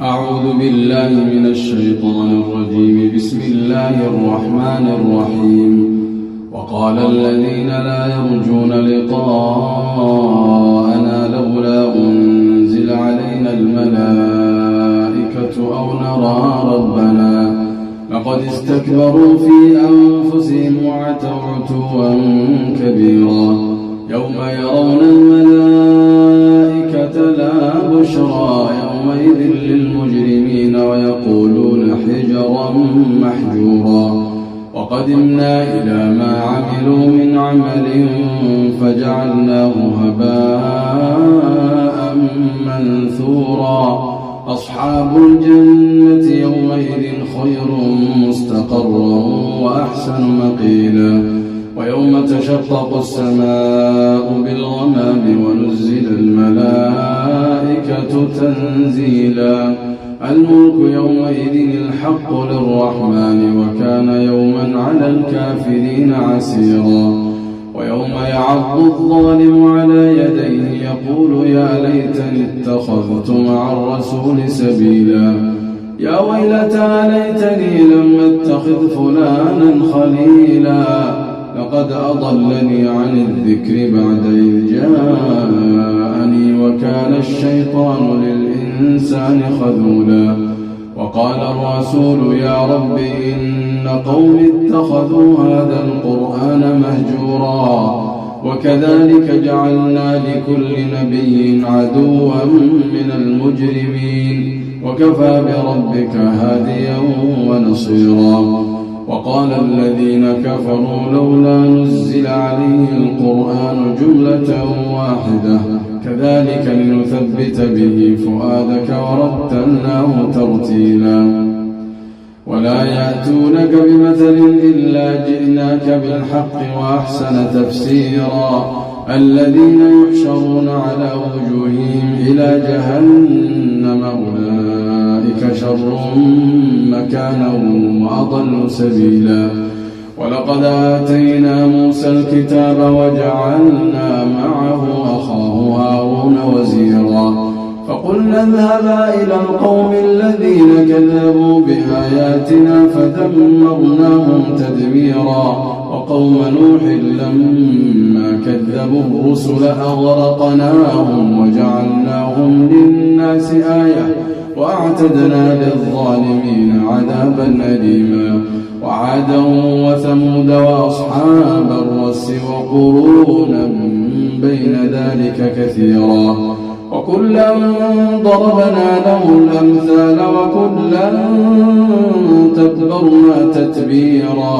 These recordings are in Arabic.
أعوذ بالله من الشيطان الرجيم. بسم الله الرحمن الرحيم. وقال الذين لا يرجون لقاءنا لولا أنزل علينا الملائكة أو نرى ربنا لقد استكبروا في أنفسهم وعتوا عتوا كبيرا. يوم يرون الملائكة لا بشرى يومئذ للمجرمين ويقولون حجرا محجورا. وقدمنا إلى ما عملوا من عمل فجعلناه هباء منثورا. أصحاب الجنة يومئذ خير مستقرا وأحسن مقيلا. ويوم تشقق السماء بالغمام ونزل الملائكة تنزيلا. الملك يومئذ الحق للرحمن وكان يوما على الكافرين عسيرا. ويوم يعض الظالم على يديه يقول يا ليتني اتخذت مع الرسول سبيلا. يا ويلتى ليتني لم اتخذ فلانا خليلا لقد أضلني عن الذكر بعد إذ جاءني وكان الشيطان للإنسان خذولا. وقال الرسول يا رب إن قوم اتخذوا هذا القرآن مهجورا. وكذلك جعلنا لكل نبي عدوا من المجرمين وكفى بربك هاديا ونصيرا. وقال الذين كفروا لولا نزل عليه القرآن جملة واحدة كذلك لنثبت به فؤادك ورتلناه ترتيلا. ولا يأتونك بمثل إلا جئناك بالحق وأحسن تفسيرا. الذين يحشرون على وجوههم إلى جهنم أولئك شر مكانا وأضل سبيلا. ولقد آتينا موسى الكتاب وجعلنا معه أخاه هارون وزيرا. فقلنا اذهبا إلى القوم الذين كذبوا بآياتنا فدمرناهم تدميرا. وقوم نوح لما كذبوا الرسل أغرقناهم وجعلناهم للناس آية وأعتدنا للظالمين عذابا أليما. وعادا وثمود وأصحاب الرس وقرونا بين ذلك كثيرا. وكلا ضربنا له الأمثال وكلا تبرنا تتبيرا.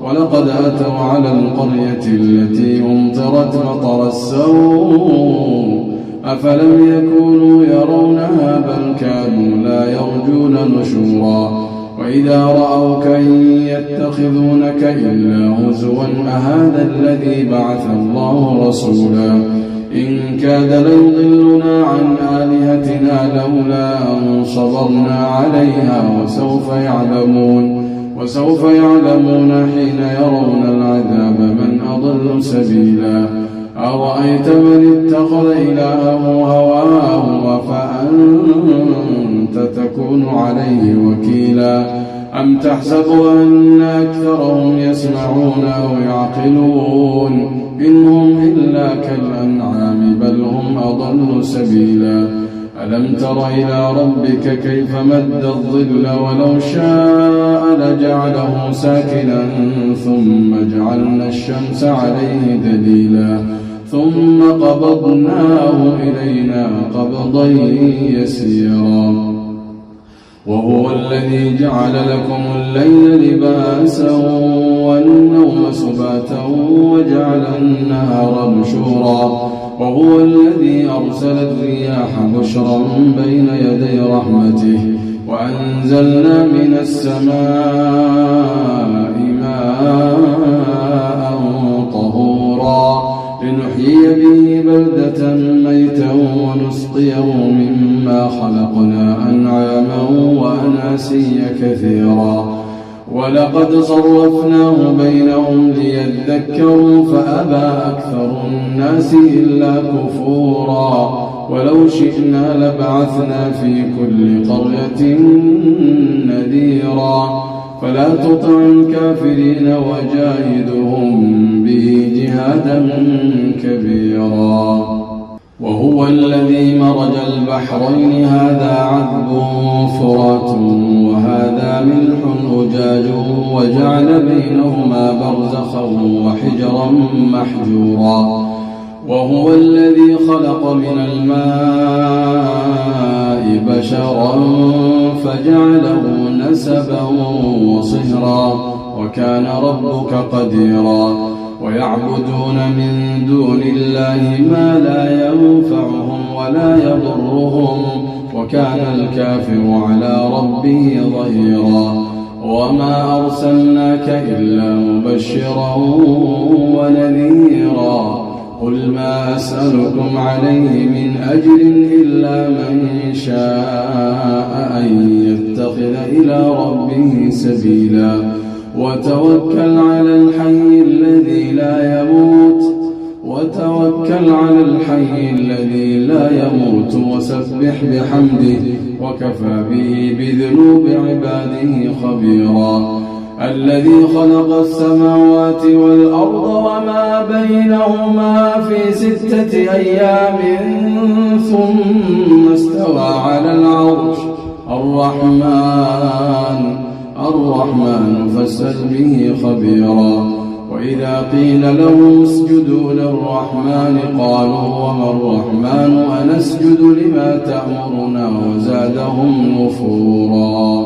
ولقد أتوا على القرية التي أمطرت مطر السوء أفلم يكونوا يرونها بل كانوا لا يرجون نشورا. وإذا رأوك إن يتخذونك إلا هزوا أهذا الذي بعث الله رسولا. إن كاد ليضلنا عن آلهتنا لولا أن صبرنا عليها وسوف يعلمون حين يرون العذاب من أضل سبيلا. أرأيت من اتخذ إلهه هواه أفأنت تكون عليه وكيلا. أم تحسب أن أكثرهم يسمعون أو يعقلون إن هم إلا كالأنعام بل هم أضل سبيلا. ألم تر إلى ربك كيف مد الظل ولو شاء لجعله ساكنا ثم جعلنا الشمس عليه دليلا ثم قبضناه إلينا قبضا يسيرا. وهو الذي جعل لكم الليل لباسا والنوم سباتا وجعل النهار نشورا. وهو الذي أرسل الرياح بشرا بين يدي رحمته وأنزلنا من السماء ماء طهورا لنحيي به بلدة ميتا ونسقيه مما خلقنا أنعاما وأناسيا كثيرا. ولقد صرفناه بينهم ليذكروا فأبى أكثر الناس إلا كفورا. ولو شئنا لبعثنا في كل قرية نذيرا فلا تطع الكافرين وجاهدهم به جهادا كبيرا. وهو الذي مرج البحرين هذا عذب فرات وهذا ملح أجاج وجعل بينهما برزخا وحجرا محجورا. وهو الذي خلق من الماء بشرا فجعله نسبا وصهرا وكان ربك قديرا. ويعبدون من دون الله ما لا ينفعهم ولا يضرهم وكان الكافر على ربه ظهيرا. وما أرسلناك إلا مبشرا ونذيرا. قل ما أسألكم عليه من أجر إلا من شاء أن يتخذ إلى ربه سبيلا. وتوكل على الحي الذي لا يموت وسبح بحمده وكفى به بذنوب عباده خبيرا. الذي خلق السماوات والأرض وما بينهما في 6 أيام ثم استوى على العرش. الرحمن فاسأل به خبيرا. وإذا قيل لهم اسجدوا للرحمن قالوا وما الرحمن أنسجد لما تأمرنا وزادهم نفورا.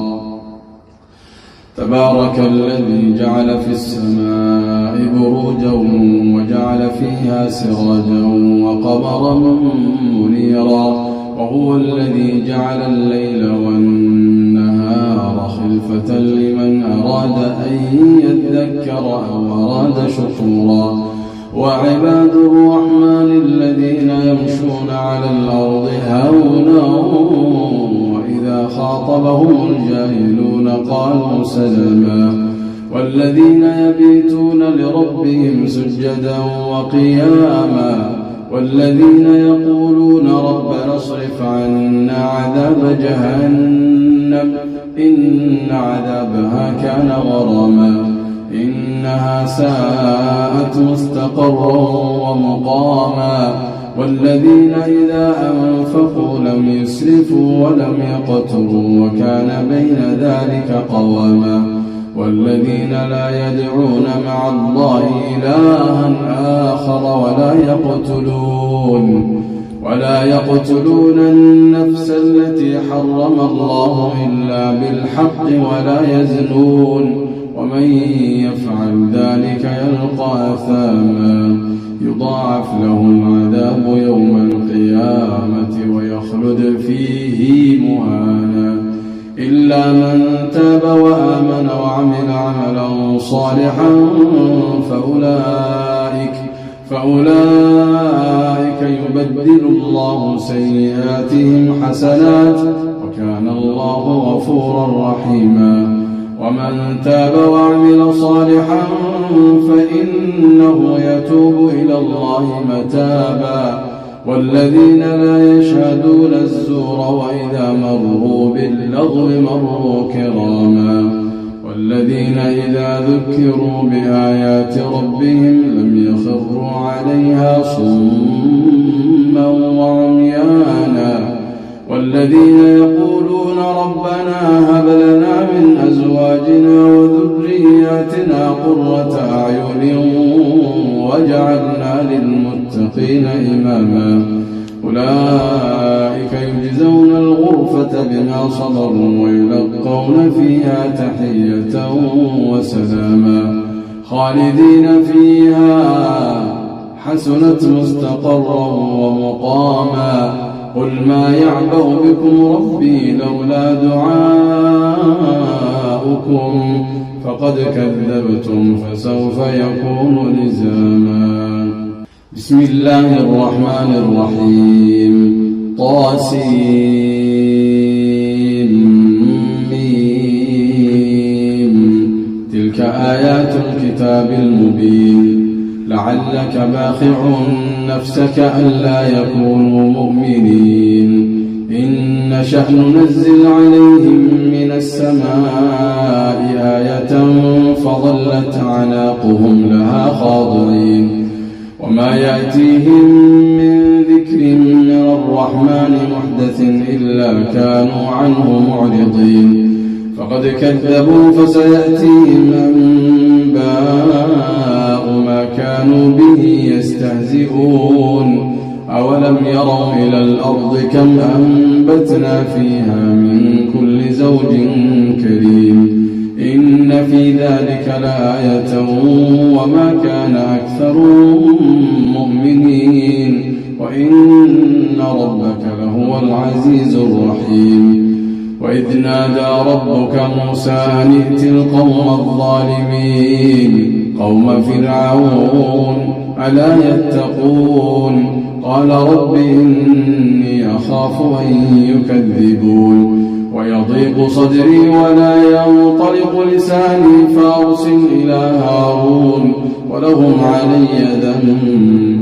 تبارك الذي جعل في السماء بروجا وجعل فيها سراجا وقمرا منيرا. وهو الذي جعل الليل والنهار خلفة لمن أراد أن يذكر أو أراد شكورا. وعباد الرحمن الذين يمشون على الأرض هونا وإذا خاطبهم الجاهلون قالوا سلاما. والذين يبيتون لربهم سجدا وقياما. والذين يقولون ربنا اصرف عنا عذاب جهنم إن عذابها كان غراما إنها ساءت مستقرا ومقاما. والذين إذا أنفقوا لم يسرفوا ولم يقتروا وكان بين ذلك قواما. والذين لا يدعون مع الله إلها آخر ولا يقتلون النفس التي حرم الله إلا بالحق ولا يزنون. ومن يفعل ذلك يلقى أثاما يضاعف له العذاب يوم القيامة ويخلد فيه مهانا إلا من تاب وآمن وعمل عملا صالحا فأولئك يبدل الله سيئاتهم حسنات وكان الله غفورا رحيما. ومن تاب وعمل صالحا فإنه يتوب إلى الله متابا. والذين لا يشهدون الزور وإذا مروا باللغو مروا كراما. والذين إذا ذكروا بآيات ربهم لم يخروا عليها صما وعميانا. والذين يقولون ربنا هب لنا من أزواجنا وذرياتنا قرة أعين واجعلنا للمتقين إماما. أولئك يجزون الغرفة بما صبروا ويلقون فيها تحية وسلاما خالدين فيها حسنت مستقرا ومقاما. قل ما يعبأ بكم ربي لولا دعاؤكم فقد كذبتم فسوف يكون لزاما. بسم الله الرحمن الرحيم. تلك آيات الكتاب المبين. لعلك باخع نفسك ألا يكونوا مؤمنين إن نشأ ننزل عليهم من السماء آية فظلت أعناقهم لها خاضعين وما يأتيهم من ذكر من الرحمن محدث إلا كانوا عنه معرضين فقد كذبوا فسيأتيهم أنباء ما كانوا به يستهزئون أولم يروا إلى الأرض كم أنبتنا فيها من كل زوج كريم إن في ذلك لآية وما كان أكثرهم مؤمنين وإن ربك لهو العزيز الرحيم وإذ نادى ربك موسى أن ائت القوم الظالمين قوم فرعون ألا يتقون قال رب إني أخاف أن يكذبون ويضيق صدري ولا ينطلق لساني فأرسل إلى هارون ولهم علي ذنب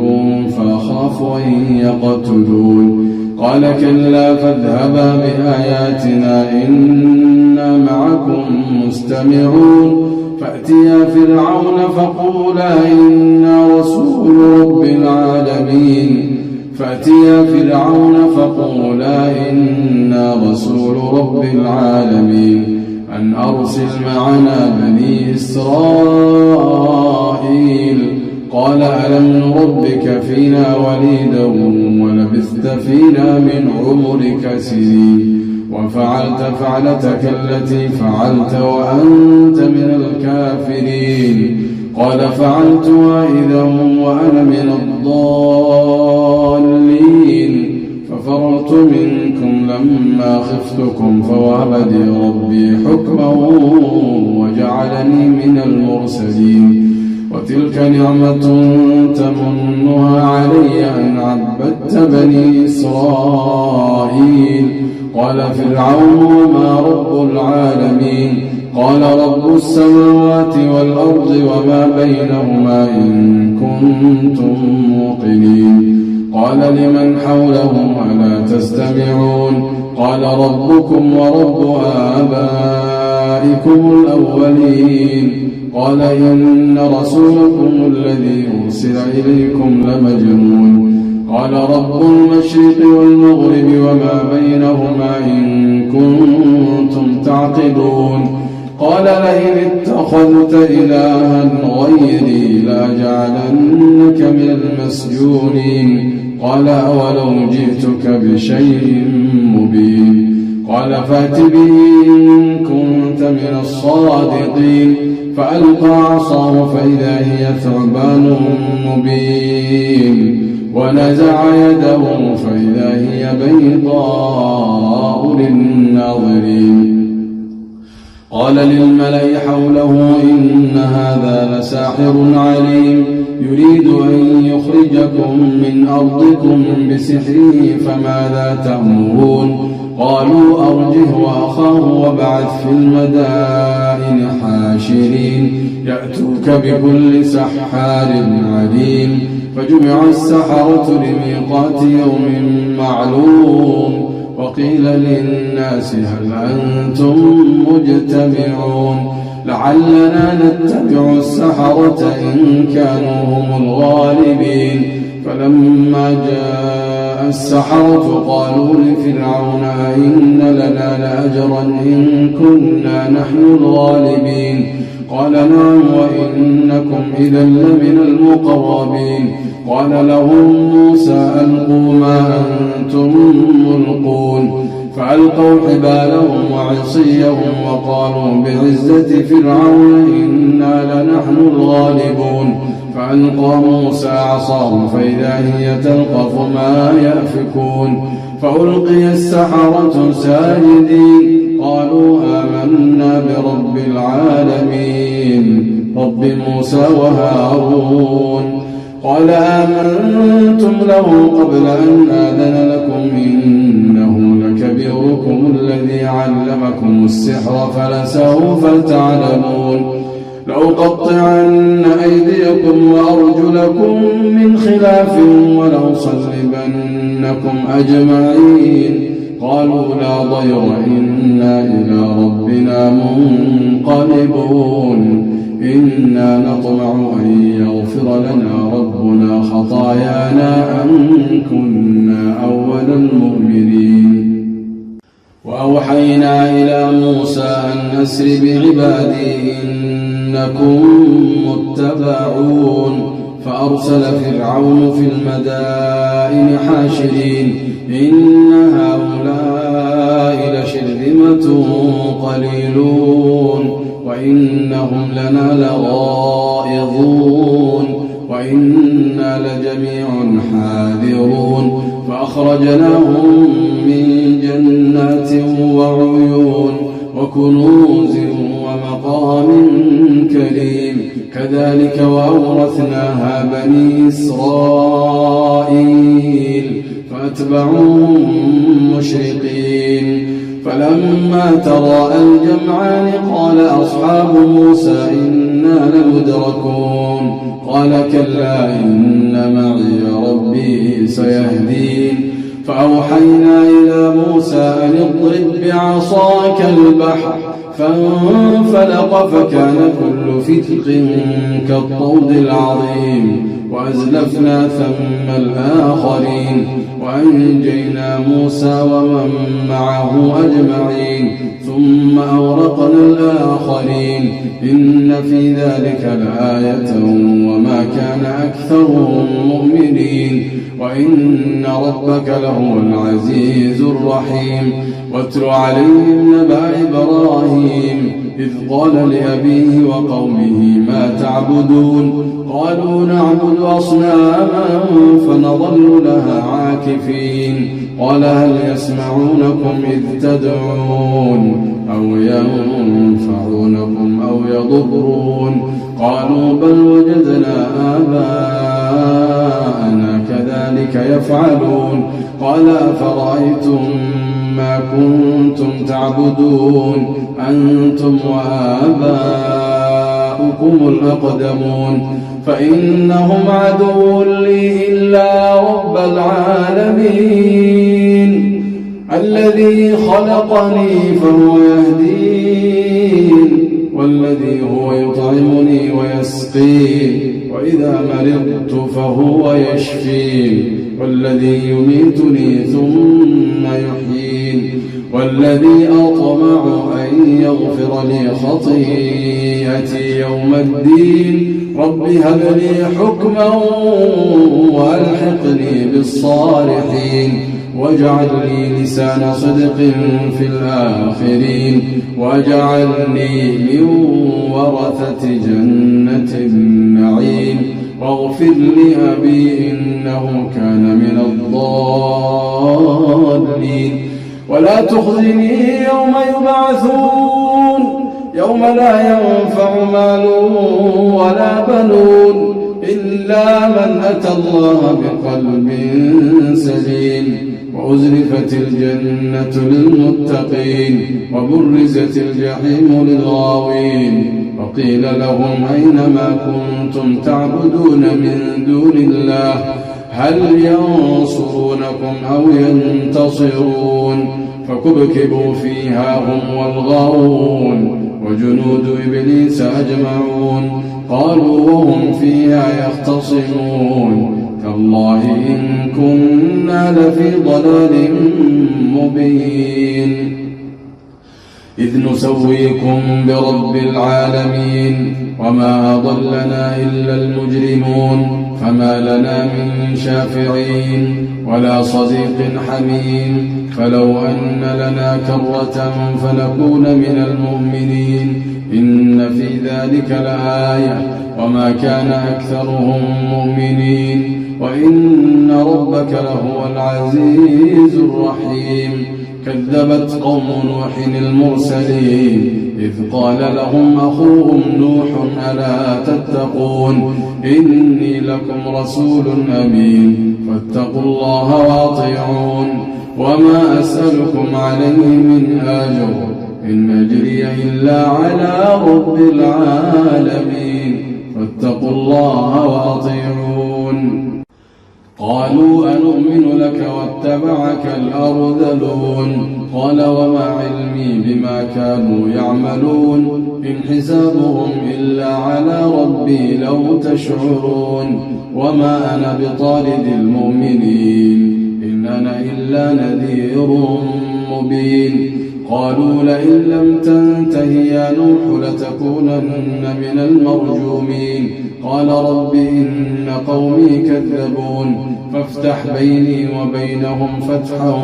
فأخاف أن يقتلون قال كلا فاذهبا بآياتنا إنا معكم مستمعون فأتيا فرعون فقولا إنا رسول رب العالمين أن أرسل معنا بني إسرائيل قال ألم نربك فينا وليدا ولبثت فينا من عمرك سنين وفعلت فعلتك التي فعلت وأنت من الكافرين قال فعلتها إذا وأنا من الضالين ففررت منكم لما خفتكم فوهب لي ربي حكما وجعلني من المرسلين وتلك نعمة تمنها علي أن عبدت بني إسرائيل قال فرعون وما رب العالمين قال رب السماوات والأرض وما بينهما إن كنتم موقنين قال لمن حوله ألا تستمعون قال ربكم ورب آبائكم الأولين قال إن رسولكم الذي أرسل إليكم لمجنون قال رب المشرق والمغرب وما بينهما إن كنتم تعقلون قال لئن اتخذت إلها غيري لأجعلنك من المسجونين قال أولو جئتك بشيء مبين قال فات به إن كنت من الصادقين فألقى عصاه فإذا هي ثعبان مبين ونزع يده فإذا هي بيضاء للناظرين قال للملأ حوله إن هذا لساحر عليم يريد أن يخرجكم من أرضكم بسحره فماذا تأمرون قالوا أرجه وأخاه وابعث في المدائن حاشرين يأتوك بكل سحار عليم فجمع السحرة لميقات يوم معلوم وقيل للناس هل أنتم مجتمعون لعلنا نتبع السحرة إن كانوا هم الغالبين فلما جاء السحرة قالوا لفرعون أئن لنا لأجرا إن كنا نحن الغالبين قال نعم وإنكم إذا لمن المقربين قال لهم موسى ألقوا ما أنتم ملقون فألقوا حبالهم وعصيهم وقالوا بعزة فرعون إنا لنحن الغالبون فألقى موسى عصاه فإذا هي تلقف ما يأفكون فألقي السحرة ساجدين قالوا آمنا برب العالمين رب موسى وهارون قال آمنتم له قبل أن آذن لكم إنه لكبيركم الذي علمكم السحر فلسوف تعلمون لأقطعن أيديكم وأرجلكم من خلاف ولأصلبنكم أجمعين. قالوا لا ضير إنا إلى ربنا منقلبون. إنا نطمع أن يغفر لنا ربنا خطايانا أن كنا أول المؤمنين. وأوحينا إلى موسى أن أسر بعبادي إنكم متبعون. فأرسل فرعون في المدائن حاشرين إن هؤلاء لشرذمة قليلون وإنهم لنا لغائظون وإنا لجميع حاذرون. فأخرجناهم من جنات وعيون وكنوز ومقام كريم. كذلك وأورثناها بني إسرائيل فأتبعوهم مشرقين. فلما تراءى الجمعان قال أصحاب موسى إنا لمدركون. قال كلا إن معي ربي سيهدين. فأوحينا إلى موسى أن اضرب بعصاك البحر فانفلق فكان كل فرق كالطود العظيم. وأزلفنا ثم الآخرين وأنجينا موسى ومن معه أجمعين ثم أغرقنا الآخرين. إن في ذلك لآية وما كان أكثرهم مؤمنين وإن ربك لهو العزيز الرحيم. واتل عليهم نبأ إبراهيم إذ قال لأبيه وقومه ما تعبدون. قالوا نعبد أصناما فنظل لها عاكفين. قال هل يسمعونكم إذ تدعون أو ينفعونكم أو يضرون. قالوا بل وجدنا آباءنا كذلك يفعلون. قال أفرأيتم ما كنتم تعبدون أنتم وآباؤكم الأقدمون فإنهم عدو لي إلا رب العالمين الذي خلقني فهو يهدين والذي هو يطعمني ويسقين وإذا مرضت فهو يشفين والذي يميتني ثم يحيين والذي أطمع أن يغفر لي خطيئتي يوم الدين. رب هب لي حكما وألحقني بالصالحين واجعل لي لسان صدق في الآخرين واجعلني من ورثة جنة النعيم واغفر لأبي إنه كان من الضالين. ولا تخزني يوم يبعثون يوم لا ينفع مال ولا بنون إلا من أتى الله بقلب سليم. وأزلفت الجنة للمتقين وبرزت الجحيم للغاوين وقيل لهم أين ما كنتم تعبدون من دون الله هل ينصرونكم أو ينتصرون. فكبكبوا فيها هم والغاوون وجنود إبليس أجمعون قالوا وهم فيها يختصمون تالله إن كنا لفي ضلال مبين إذ نسويكم برب العالمين وما أضلنا إلا المجرمون فما لنا من شافعين ولا صديق حميم فلو أن لنا كرة فنكون من المؤمنين إن في ذلك لآية وما كان أكثرهم مؤمنين وإن ربك لهو العزيز الرحيم. كذبت قوم نوح المرسلين إذ قال لهم أخوهم نوح ألا تتقون إني لكم رسول أمين فاتقوا الله وأطيعون وما أسألكم عليه من أجر إن أجري إلا على رب العالمين فاتقوا الله وأطيعون. قالوا أنؤمن لك واتبعك الأرذلون قال وما علمي بما كانوا يعملون إن حسابهم إلا على ربي لو تشعرون وما أنا بطارد المؤمنين إن أنا إلا نذير مبين. قالوا لئن لم تنته يا نوح لتكونن من المرجومين قال رب إن قومي كذبون فافتح بيني وبينهم فتحا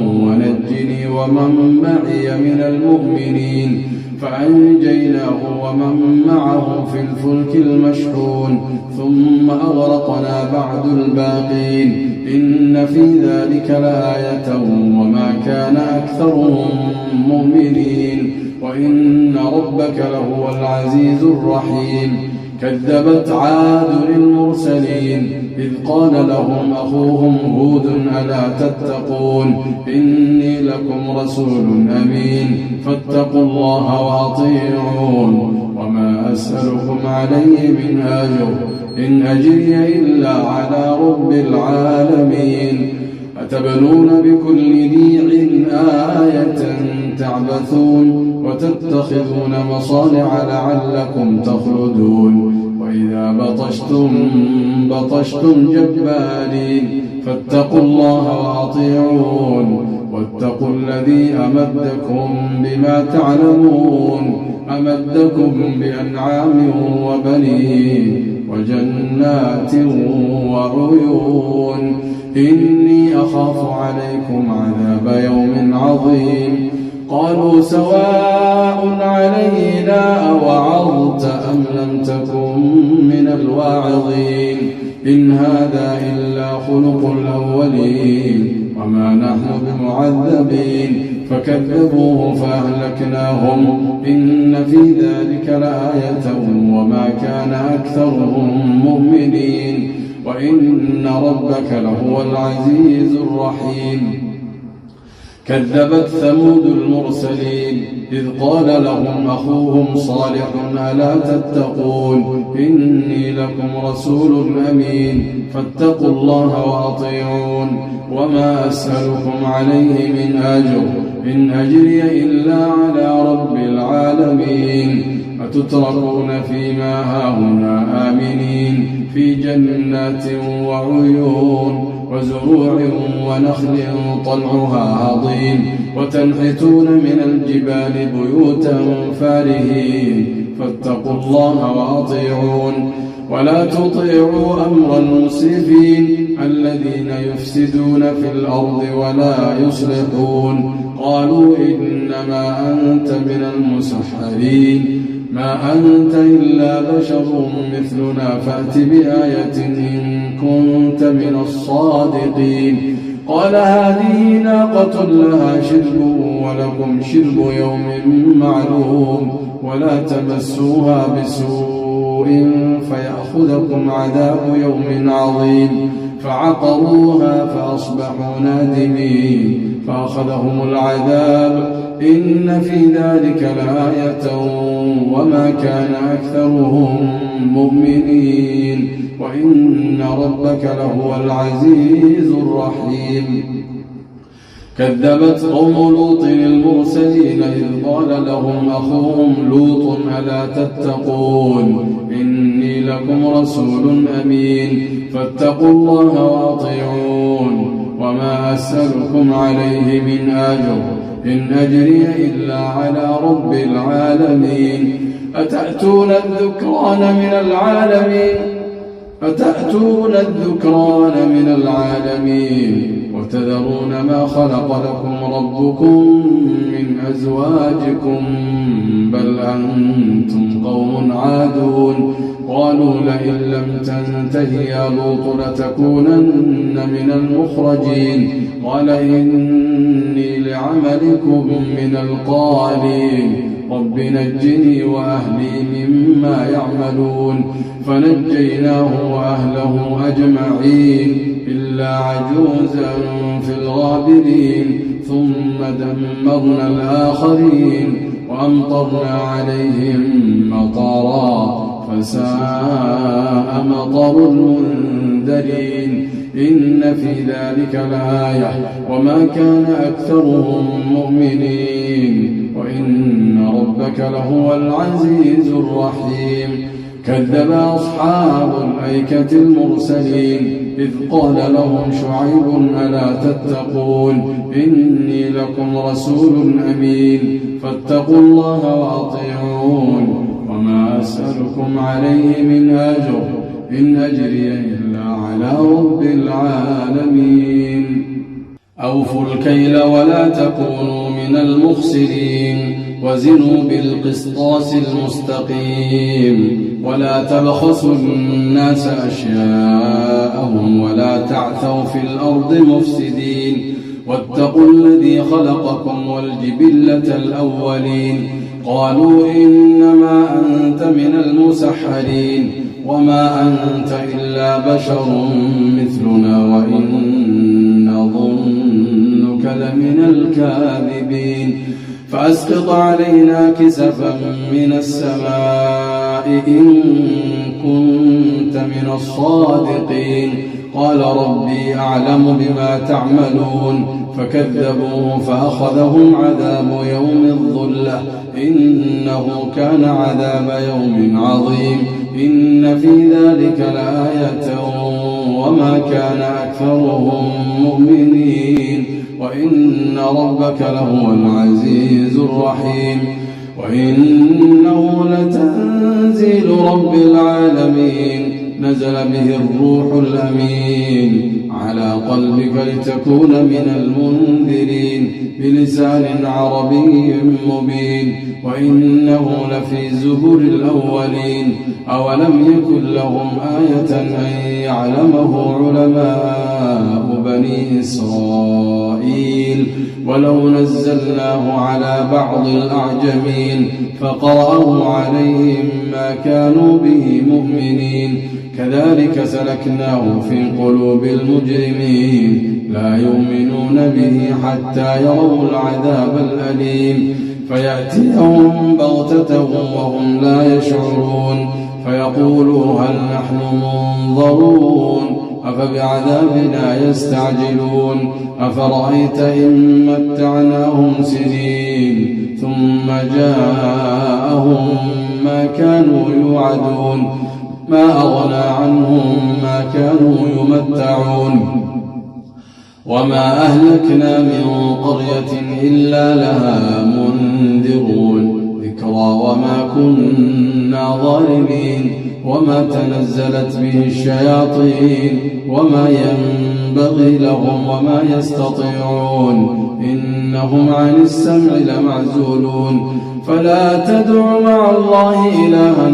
ونجني ومن معي من المؤمنين فأنجيناه ومن معه في الفلك المشحون ثم أغرقنا بعد الباقين إن في ذلك لآية وما كان أكثرهم مؤمنين وإن ربك لهو العزيز الرحيم. كذبت عاد المرسلين إذ قال لهم أخوهم هود ألا تتقون إني لكم رسول أمين فاتقوا الله وأطيعون وما أسألكم عليه من أجر إن أجري إلا على رب العالمين. أتبنون بكل ريع آية تعبثون وتتخذون مصانع لعلكم تخلدون وإذا بطشتم جبارين فاتقوا الله وأطيعون واتقوا الذي أمدكم بما تعلمون أمدكم بأنعام وبنين وجنات وعيون إني أخاف عليكم عذاب يوم عظيم. قالوا سواء علينا أوعظت أم لم تكن من الواعظين إن هذا إلا خلق الأولين وما نحن بمعذبين فكذبوه فأهلكناهم إن في ذلك لآية وما كان أكثرهم مؤمنين وإن ربك لهو العزيز الرحيم. كذبت ثمود المرسلين إذ قال لهم أخوهم صالح ألا تتقون إني لكم رسول أمين فاتقوا الله وأطيعون وما أسألكم عليه من أجر إن أجري إلا على رب العالمين. أتتركون فيما هاهنا آمنين في جنات وعيون وزروع ونخل طلعها هضيم وتنحتون من الجبال بيوتا فارهين فاتقوا الله وأطيعون ولا تطيعوا أمر المسرفين الذين يفسدون في الأرض ولا يصلحون. قالوا إنما أنت من المسحرين ما أنت إلا بشر مثلنا فأت بآية إن كنت من الصادقين. قال هذه ناقة لها شرب ولكم شرب يوم معلوم ولا تمسوها بسوء فيأخذكم عذاب يوم عظيم. فعقروها فأصبحوا نادمين فأخذهم العذاب إن في ذلك لآية وما كان أكثرهم مؤمنين وإن ربك لهو العزيز الرحيم. كذبت قوم لوط المرسلين إذ قال لهم أخوهم لوط ألا تتقون إني لكم رسول أمين فاتقوا الله وأطيعون وما أسألكم عليه من أجر إن أجري إلا على رب العالمين. أتأتون الذكران من العالمين وتذرون ما خلق لكم ربكم من أزواجكم بل أنتم قوم عادون. قالوا لئن لم تنته يا لوط لتكونن من المخرجين قال إني لعملكم من القالين رب نجني وأهلي مما يعملون. فنجيناه وأهله أجمعين إلا عجوزا في الغابرين ثم دمرنا الآخرين وأمطرنا عليهم مطرا فساء مطر المنذرين إن في ذلك لآية وما كان أكثرهم مؤمنين وإن ربك لهو العزيز الرحيم كذب أصحاب الأيكة المرسلين إذ قال لهم شعيب ألا تتقون إني لكم رسول أمين فاتقوا الله وأطيعون وما أسألكم عليه من أجر إن أجري إلا على رب العالمين أوفوا الكيل ولا تكونوا من المخسرين وزنوا بالقسطاس المستقيم ولا تبخسوا الناس أشياءهم ولا تعثوا في الأرض مفسدين واتقوا الذي خلقكم والجبلة الأولين قالوا إنما أنت من المسحرين وما أنت إلا بشر مثلنا وإن نظنك لمن الكاذبين فأسقط علينا كسفا من السماء إن كنت من الصادقين قال ربي أعلم بما تعملون فكذبوه فأخذهم عذاب يوم الظلة إنه كان عذاب يوم عظيم إن في ذلك لآية وما كان أكثرهم مؤمنين وإن ربك لهو العزيز الرحيم وإنه لتنزيل رب العالمين نزل به الروح الأمين على قلبك لتكون من المنذرين بلسان عربي مبين وإنه لفي زبر الأولين أولم يكن لهم آية أن يعلمه علماء بني إسرائيل ولو نزلناه على بعض الأعجمين فقرأه عليهم ما كانوا به مؤمنين كذلك سلكناه في قلوب المجرمين لا يؤمنون به حتى يروا العذاب الأليم فيأتيهم بغتة وهم لا يشعرون فيقولوا هل نحن منظرون أفبعذابنا يستعجلون أفرأيت إن متعناهم سنين ثم جاءهم ما كانوا يوعدون ما أغنى عنهم ما كانوا يمتعون وما أهلكنا من قرية إلا لها منذرون ذكرى وما كنا ظالمين وما تنزلت به الشياطين وما ينبغي لهم وما يستطيعون إنهم عن السمع لمعزولون فلا تدع مع الله إلها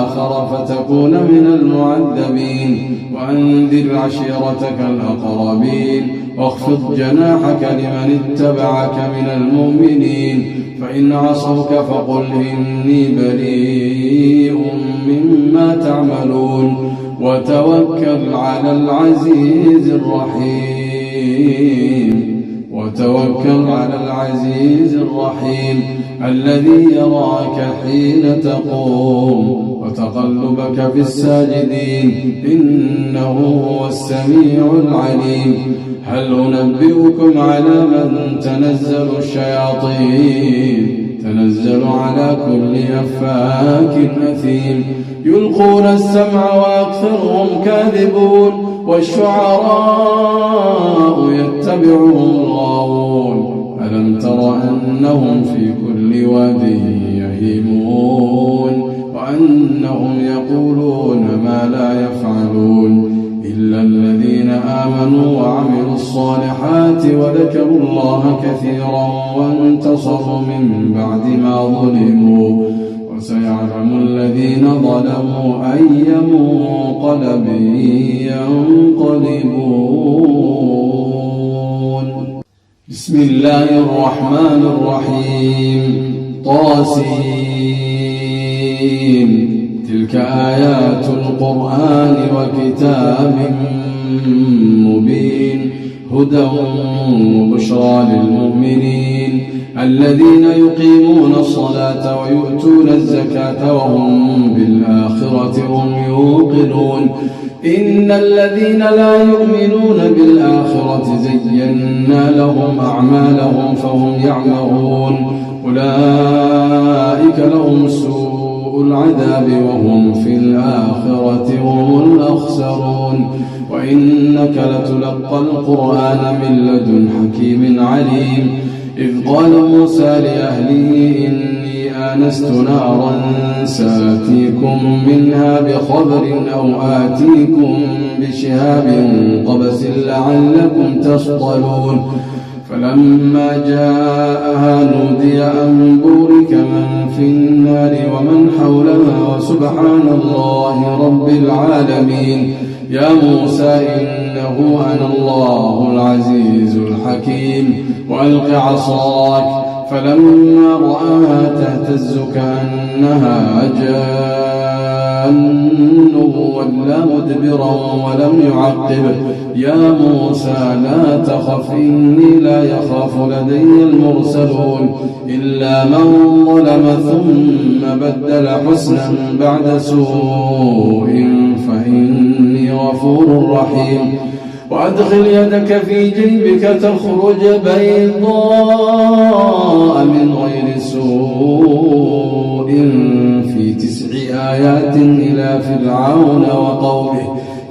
آخر فتكون من المعذبين وأنذر عشيرتك الأقربين واخفض جناحك لمن اتبعك من المؤمنين فإن عصوك فقل إني بريء مما تعملون وتوكل على العزيز الرحيم الذي يراك حين تقوم وتقلبك في الساجدين إنه هو السميع العليم هل أنبئكم على من تنزل الشياطين تنزل على كل أفاك أثيم يلقون السمع وأكثرهم كاذبون والشعراء يتبعهم الغاوون ألم تر أنهم في كل واد يهيمون وأنهم يقولون ما لا يفعلون إلا الذين آمنوا وعملوا الصالحات وذكروا الله كثيرا وانتصروا من بعد ما ظلموا وسيعلم الذين ظلموا أي منقلب ينقلبون بسم الله الرحمن الرحيم طاسين تلك آيات القرآن وكتاب مبين هدى وبشرى للمؤمنين الذين يقيمون الصلاة ويؤتون الزكاة وهم بالآخرة هم يوقنون إن الذين لا يؤمنون بالآخرة زينا لهم أعمالهم فهم يعمهون أولئك لهم سوء العذاب وهم في الآخرة هم الأخسرون وإنك لتلقى القرآن من لدن حكيم عليم إذ قال موسى لأهله إني آنست نارا سآتيكم منها بخبر أو آتيكم بشهاب قبس لعلكم تصطلون فلما جاءها نودي أن بورك من في النار ومن حولها وسبحان الله رب العالمين يا موسى إنه أنا الله العزيز الحكيم وألق عصاك فلما رآها تهتز كأنها جان ولا مدبرا ولم يعقب يا موسى لا تخف إني لا يخاف لدي المرسلون إلا من ظلم ثم بدل حسنا بعد سوء فإني غفور رحيم وأدخل يدك في جيبك تخرج بيضاء من غير سوء في 9 آيات إلى فرعون وقومه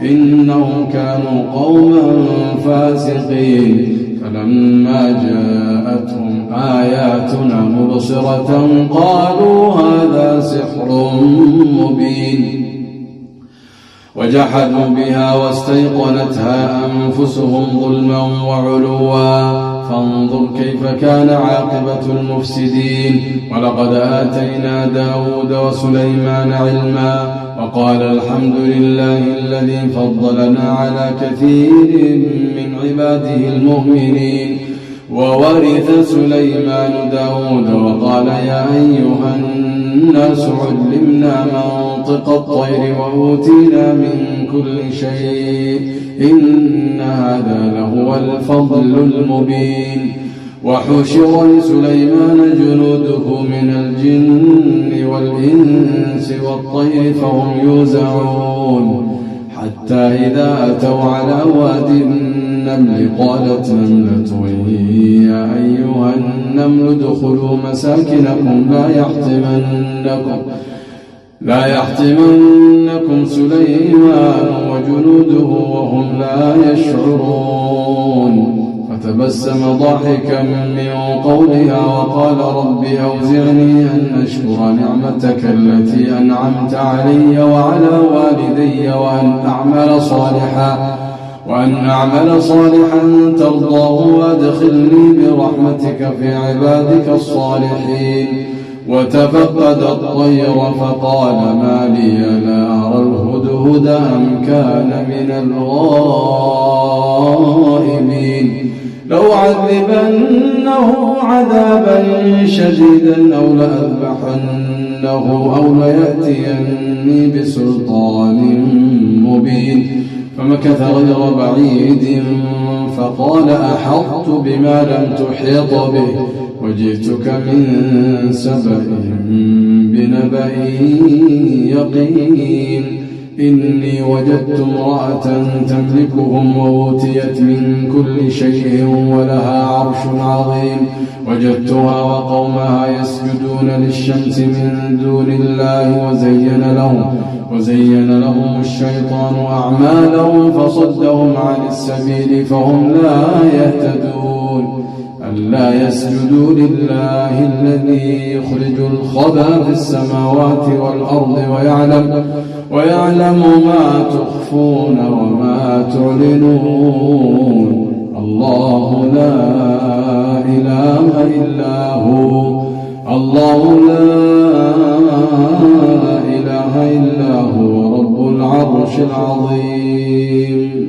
إنهم كانوا قوما فاسقين فلما جاءتهم آياتنا مبصرة قالوا هذا سحر مبين وجحدوا بها واستيقنتها أنفسهم ظلما وعلوا فانظر كيف كان عاقبة المفسدين ولقد آتينا داود وسليمان علما وقال الحمد لله الذي فضلنا على كثير من عباده المؤمنين وورث سليمان داود وقال يا أيها الناس علمنا منطق الطير وأوتينا من كل شيء إن هذا لهو الفضل المبين وحشر لسليمان جنوده من الجن والإنس والطير فهم يوزعون حتى إذا أتوا على واد النمل قالت نملة يا أيها النمل ادخلوا مساكنكم لا يحطمنكم سليمان وجنوده وهم لا يشعرون فتبسم ضاحكا من قولها وقال رب أوزعني أن أشكر نعمتك التي أنعمت علي وعلى والدي وأن أعمل صالحا ترضاه وادخلني برحمتك في عبادك الصالحين وتفقد الطير فقال ما لي لا أرى الهدهد أم كان من الغائبين لو عذبنه عذابا شديدا أو لأذبحنه أو ليأتيني بسلطان مبين فمكث غير بعيد فقال أحطت بما لم تحيط به وجئتك من سبأ بنبأ يقين إني وجدت امرأة تملكهم وأوتيت من كل شيء ولها عرش عظيم وجدتها وقومها يسجدون للشمس من دون الله وزين لهم الشيطان أعمالهم فصدهم عن السبيل فهم لا يهتدون ألا يسجدوا لله الذي يخرج الخبى في السماوات والأرض ويعلم ما تخفون وما تعلنون الله لا إله إلا هو رب العرش العظيم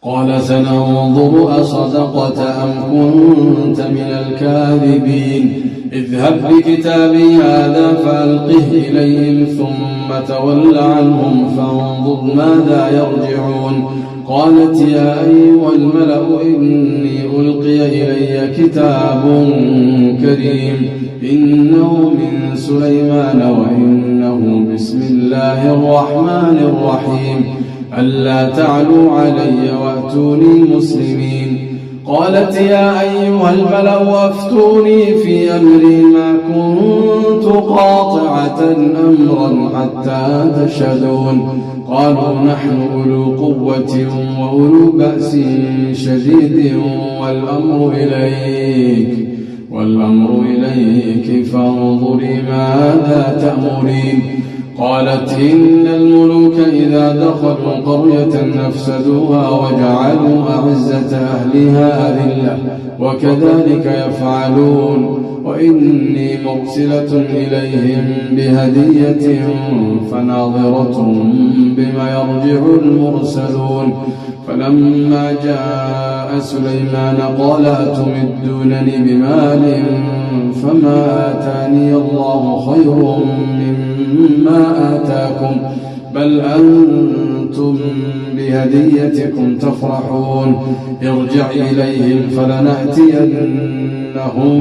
قال سننظر أصدقت أم كنت من الكاذبين اذهب بكتابي هذا فألقه إليهم ثم تول عنهم فانظر ماذا يرجعون قالت يا أيها الملأ إني ألقي إلي كتاب كريم إنه من سليمان وإنه بسم الله الرحمن الرحيم ألا تعلوا علي وأتوني مسلمين. قالت يا أيها الملأ أفتوني في أمري ما كنت قاطعة أمرا حتى تشهدون. قالوا نحن أولو قوة وأولو بأس شديد والأمر إليك فانظري ماذا تأمرين. قالت إن الملوك إذا دخلوا قرية أفسدوها وجعلوا أعزة أهلها أذلة وكذلك يفعلون. وإني مرسلة إليهم بهدية فناظرة بما يرجع المرسلون. فلما جاء سليمان قال أتمدونني بمال فما آتاني الله خير مما آتاكم بل أنتم بهديتكم تفرحون. ارجع إليهم فلنأتينهم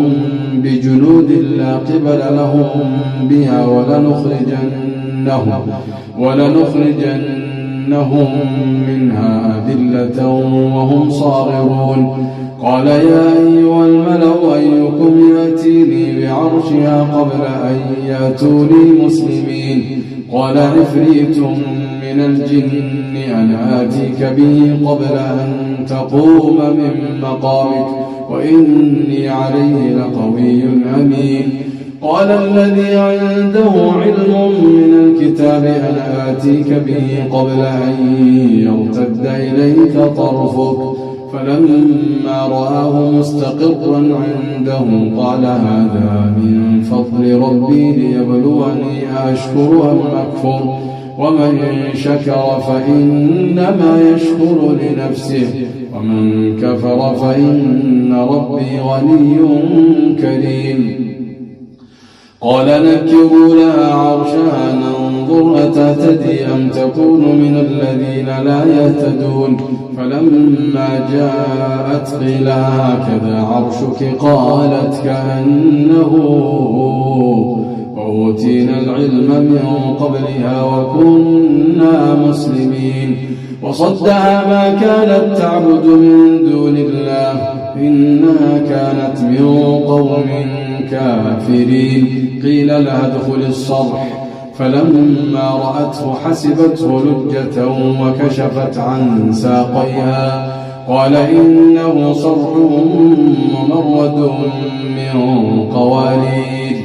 بجنود لا قبل لهم بها ولنخرجنهم منها أذلة وهم صاغرون. قال يا أيها الملأ أيكم يأتيني بعرشها قبل أن يأتوني مسلمين. قال عفريت من الجن أنا آتيك به قبل أن تقوم من مقامك وإني عليه لقوي أمين. قال الذي عنده علم من الكتاب أنا آتيك به قبل أن يرتد إليك طرفك فلما رآه مستقرا عنده قال هذا من فضل ربي ليبلوني أشكر أم أكفر ومن شكر فإنما يشكر لنفسه ومن كفر فإن ربي غني كريم. قال نكروا لها عرشها ننظر أتهتدي أم تكون من الذين لا يهتدون. فلما جاءت قيل هكذا عرشك قالت كأنه وأوتينا العلم من قبلها وكنا مسلمين. وصدها ما كانت تعبد من دون الله إنها كانت من قوم كافرين. قيل لها ادخل الصرح فلما رأته حسبته لجة وكشفت عن ساقيها قال إنه صرح ممرد من قوارير.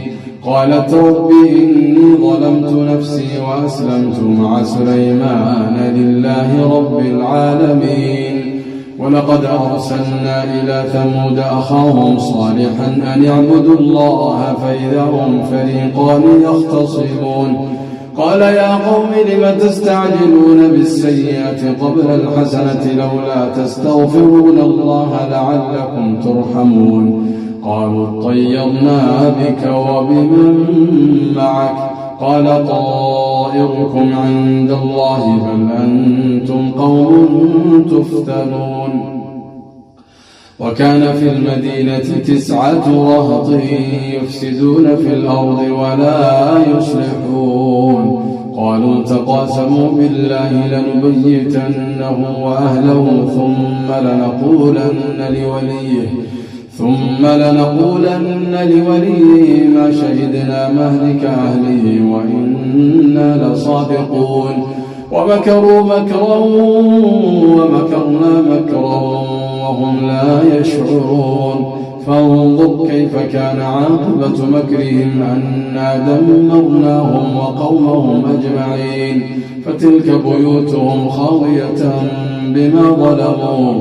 قالت رب إني ظلمت نفسي وأسلمت مع سليمان لله رب العالمين. ولقد أرسلنا إلى ثمود أخاهم صالحا أن اعبدوا الله فإذا هم فريقان يختصمون. قال يا قوم لم تستعجلون بالسيئة قبل الحسنة لولا تستغفرون الله لعلكم ترحمون. قالوا طيرنا بك وبمن معك قال طائركم عند الله بل أنتم قوم تفتنون. وكان في المدينة 9 رهط يفسدون في الأرض ولا يصلحون. قالوا تقاسموا بالله لنبيتنه وأهله ثم لنقولن لوليه ما شهدنا مهلك أهله وإنا لصادقون. ومكروا مكرا ومكرنا مكرا وهم لا يشعرون. فانظر كيف كان عاقبة مكرهم أنا دمرناهم وقومهم أجمعين. فتلك بيوتهم خاوية بما ظلموا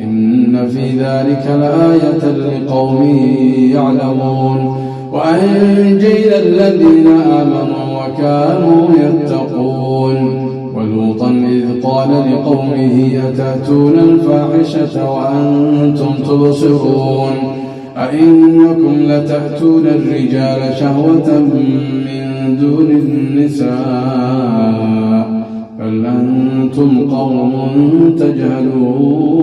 إن في ذلك لآية لقوم يعلمون. وأنجينا الذين آمنوا وكانوا يتقون. ولوطا إذ قال لقومه أتأتون الفاحشة وأنتم تبصرون أئنكم لتأتون الرجال شهوة من دون النساء بل أنتم قوم قوم تجهلون